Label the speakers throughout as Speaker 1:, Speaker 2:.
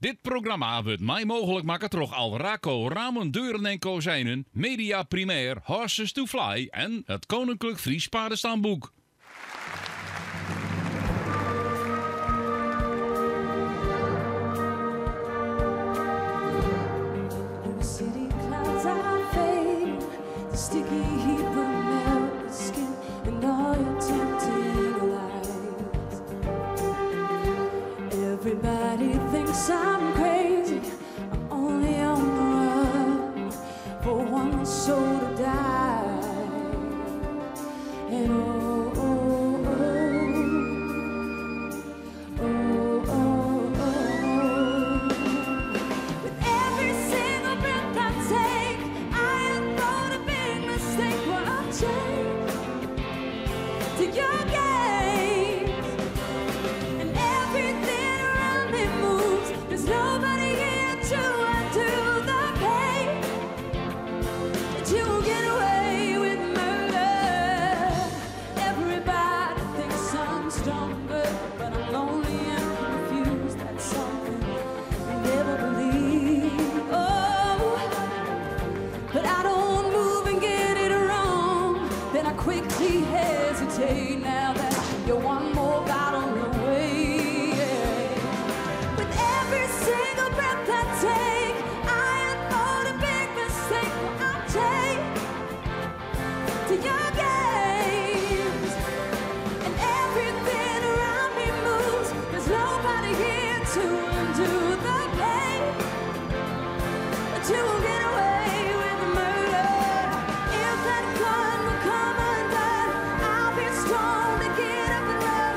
Speaker 1: Dit programma wordt mij mogelijk maken door Alraco Ramen, Deuren en Kozijnen, Media Primair, Horses to Fly en het Koninklijk Fries Paardenstaanboek.
Speaker 2: Sticky heat will melt your skin and all your tempting lies. Everybody thinks I'm crazy. I'm only on the run for one soul to die. And oh, oh, oh, oh, oh, oh. With every single breath I take, I am gonna be mistake what I change to your gaze, and everything around me moves. There's nobody here to undo the pain, but you won't get away with murder. Everybody thinks I'm stronger, but I'm lonely and confused. That's something I never believe. Oh, but I don't move and get it wrong. Then I quickly hesitate now that you're one more battle away. With every single breath I take, I am on a big mistake I take to your games, and everything around me moves. There's nobody here to undo the pain, but you won't get away with murder. If that gun will come undone, I'll be strong to get up and run.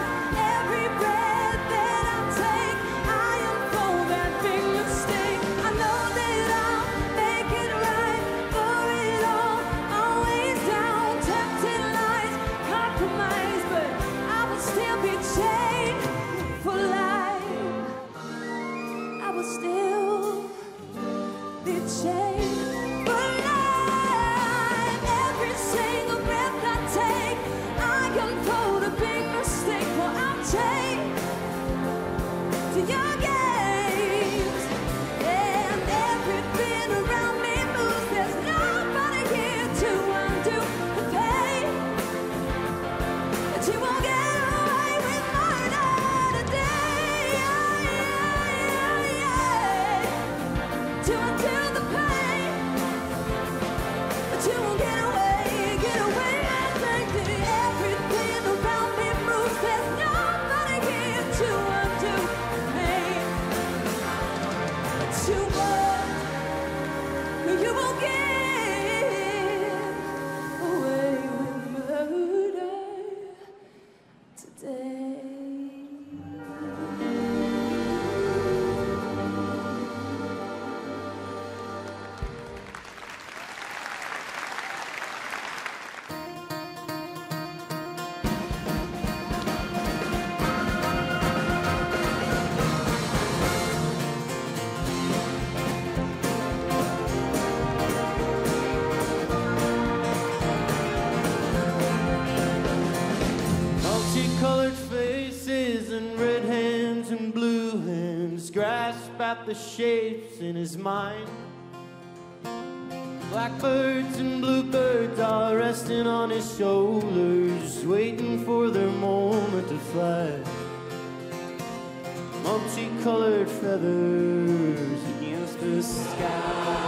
Speaker 2: Every breath that I take, I am for that big mistake. I know that I'll make it right for it all. Always down, tempted lies, compromise, but I will still be chained for life. I will still be chained for life. Every single breath I take, I can fold a big mistake for I'll take to your games, and everything around me moves. There's nobody here to undo the pain, but you won't get away with murder today. To undo the pain, but you won't get away, get away. Everything around me moves. There's nobody here to undo the pain, but you won't get away with murder today.
Speaker 3: Multicolored faces and red hands and blue hands grasp at the shapes in his mind. Blackbirds and bluebirds all resting on his shoulders, waiting for their moment to fly. Multicolored feathers against the sky.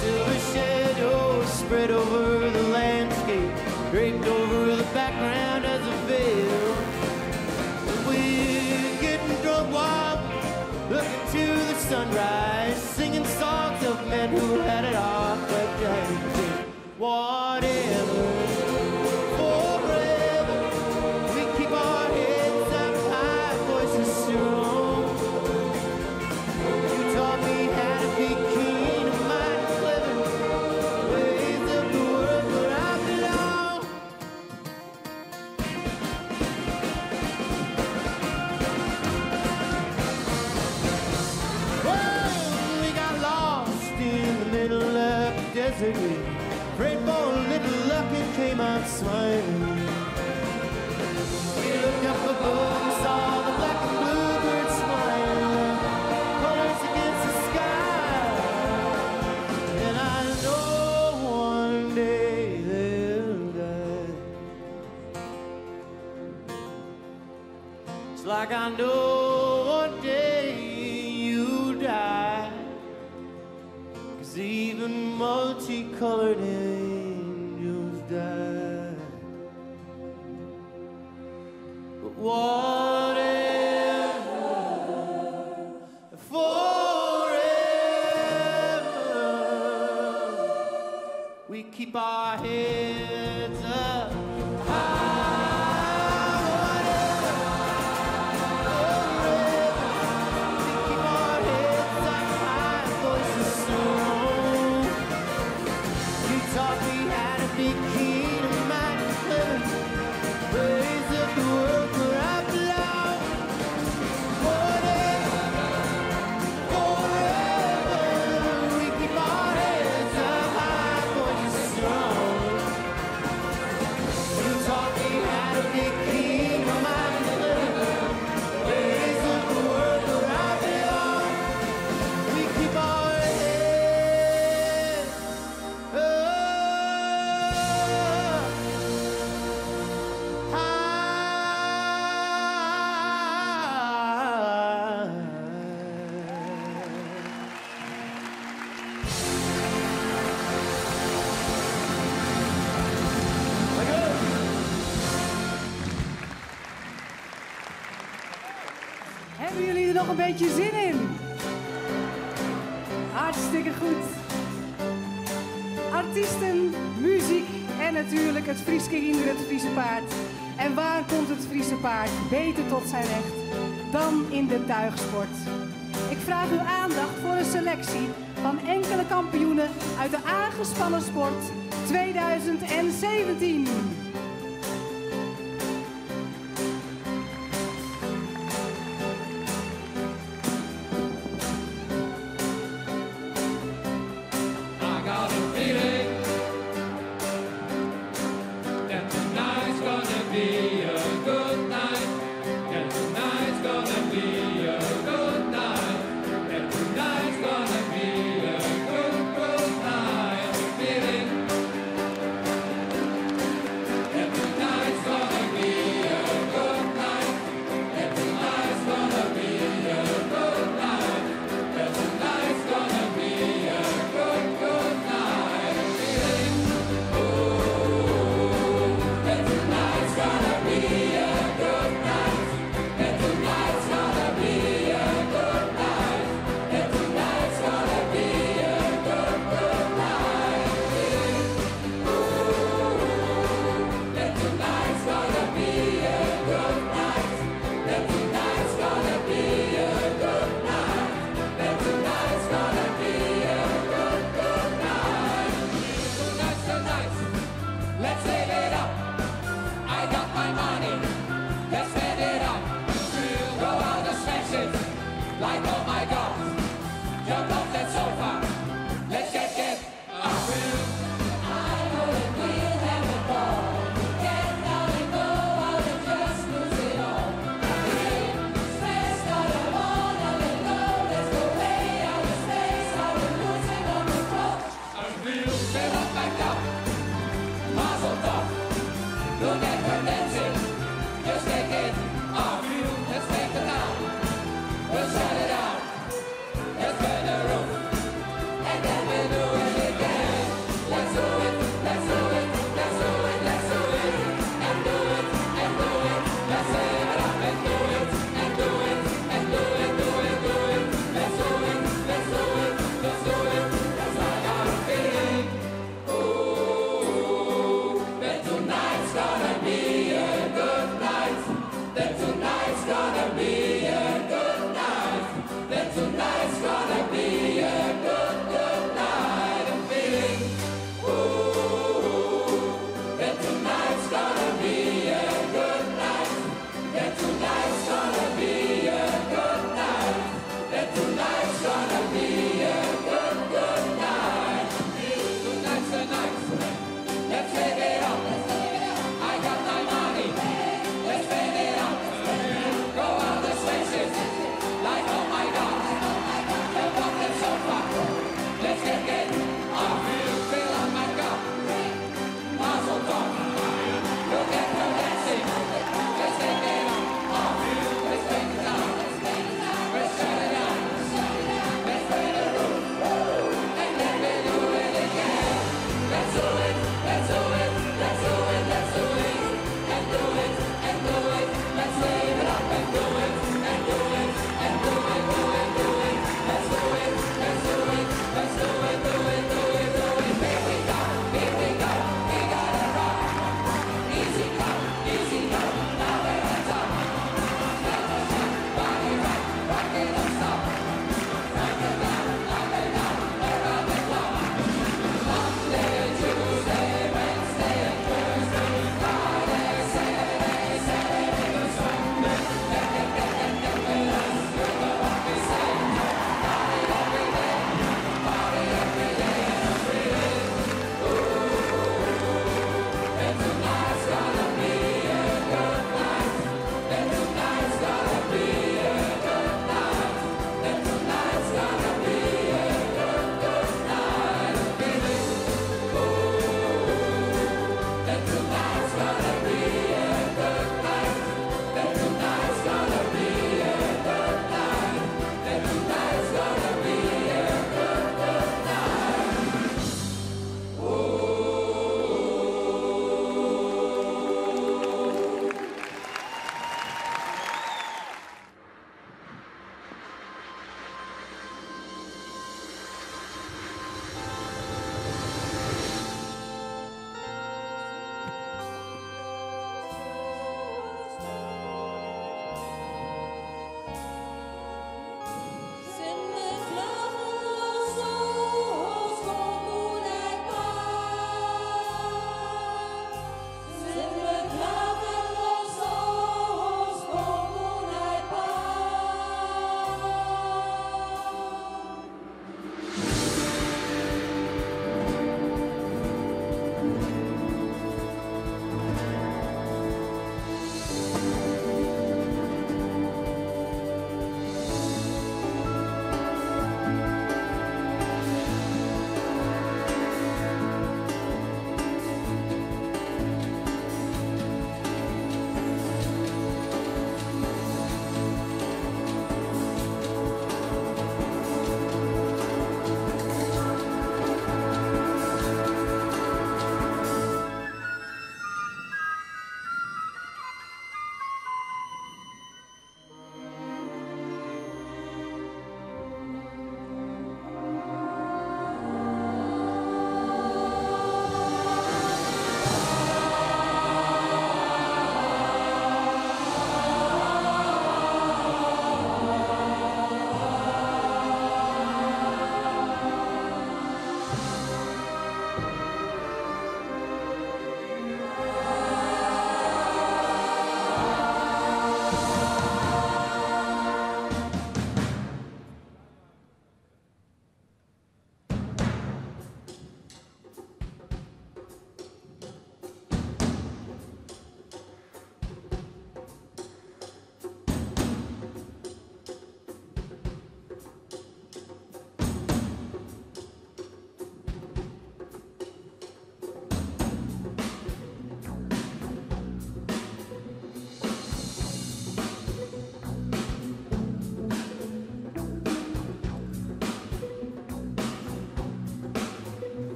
Speaker 3: Silver shadows spread over the landscape, draped over the background as a veil. We're getting drunk while looking to the sunrise, singing songs of men who had it all, but whatever, forever. We keep our heads up high, voices strong. You taught me how to be keen and mighty clever, ways of the world where I belong. Well, we got lost in the middle of the desert. Prayed for a little luck and came out smiling. We looked up above and saw the It's like I know one day you die. 'Cause even multicolored angels die. But whatever, forever, we keep our heads up high. Whatever, forever, we keep our heads up high, voices strong. You taught me how to be king of my heaven, praise of the world where I belong. Forever, forever, we keep our heads up high, voices strong. You taught me how to be king of my heaven, praise of the world where I belong. We keep our heads up
Speaker 4: Hebben jullie er nog een beetje zin in? Hartstikke goed. Artiesten, muziek en natuurlijk het Frieske Hinder, het Friese paard. En waar komt het Friese paard beter tot zijn recht dan in de tuigsport? Ik vraag uw aandacht voor een selectie van enkele kampioenen uit de aangespannen sport 2017.
Speaker 5: I got a feeling that tonight's gonna be a good night. That tonight's gonna be a good night. That tonight's gonna be a good, good night. Feeling that tonight's gonna be a good night. That tonight's gonna be a good night. That tonight's gonna be a good, good night. Feeling, ooh, that tonight's gonna be a good night. That tonight's gonna be a good night. That tonight's gonna be a good, good night. Feeling, ooh, that tonight's gonna be a good night. That tonight's gonna be a good night. That tonight's gonna be a good, good night. Tonight's the night. Let's live it up. I got my money. Let's spend it up. Go out and smash it. Like oh my God. Jump off that sofa. Let's get up. I know that we'll have a ball. Get down and go out and just lose it all. Space got a ball and let go. Let's go way out of space. Out of losing on the floor. Fill up back up. Mazel tov. Look at her dancing. Just take it off. Let's take it down. We'll shut it down. Let's burn the roof. And then we'll do it again. Let's do it. Let's do it. Let's do it. Let's do it. And do it. And do it. Let's set it up and do it. And do it. And do it. Do it. Do it. Let's do it. Let's do it. Let's do it. That's I got a feeling. Ooh, that tonight's gonna be a good night. That tonight's gonna be a good night. That tonight's gonna be a good, good night. I'm feeling, ooh, that tonight's gonna be a good night. That tonight's gonna be a good night. That tonight's gonna be a good, good night. Tonight's the night. Let's take it up. I got my money. Let's spend it up. Go out the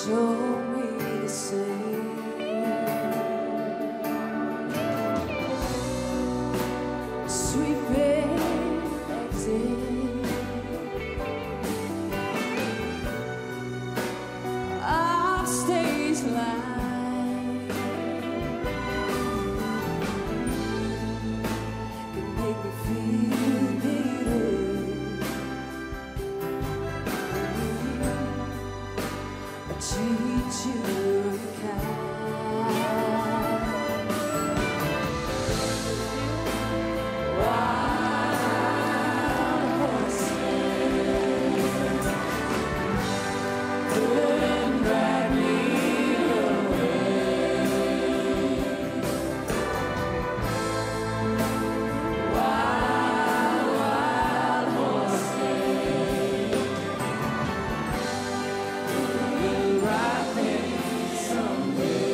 Speaker 2: show me the same. Sweet baby, our stage line can make me feel better. I treat you kind. Wild horses couldn't drag me away. Wild, wild horses will ride me someday.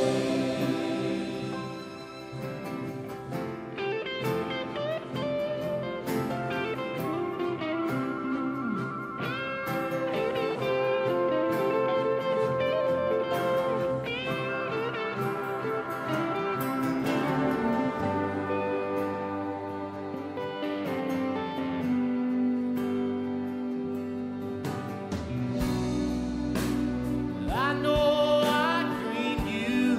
Speaker 3: I know I treat you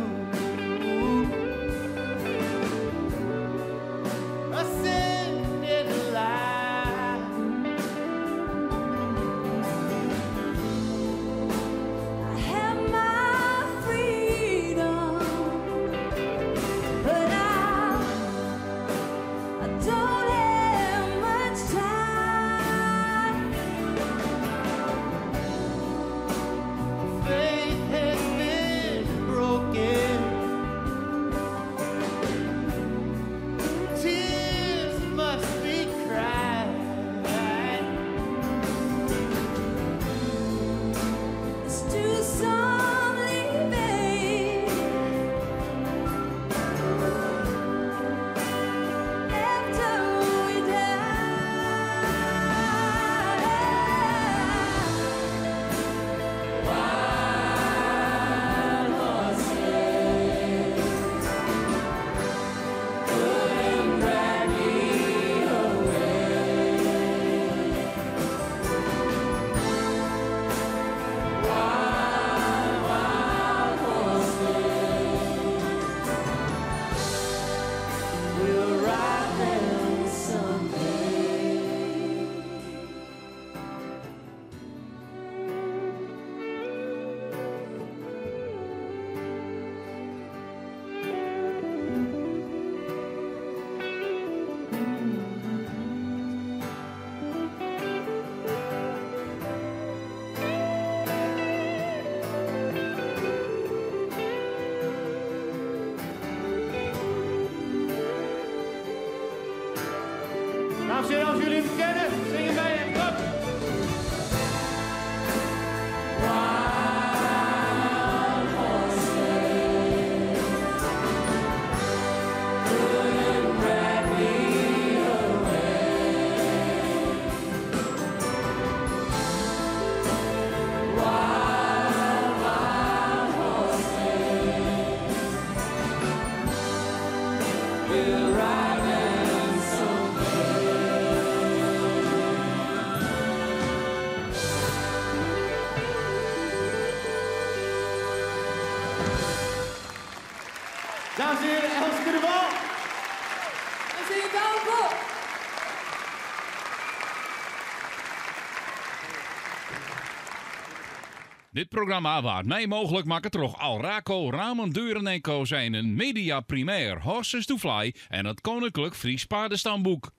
Speaker 3: a scented lie.
Speaker 2: I have my freedom, but I don't have much time.
Speaker 3: Faith has been broken. Tears must be cried.
Speaker 2: Let's do some leaving after we die. Wild horses couldn't drag me away. Wild, wild horses will ride them someday.
Speaker 3: Dames en heren, als jullie hem kennen, zingen wij hem. Kom.
Speaker 2: Wild horses couldn't drag me away. Wild, wild horses will ride them someday.
Speaker 3: Dames en heren, Elske de Wal.
Speaker 2: En zie je welkom.
Speaker 1: Dit programma waard mij mogelijk maken toch Alraco, ramen, deuren en kozijnen, Media Primair, Horses to Fly en het Koninklijk Fries Paardenstamboek.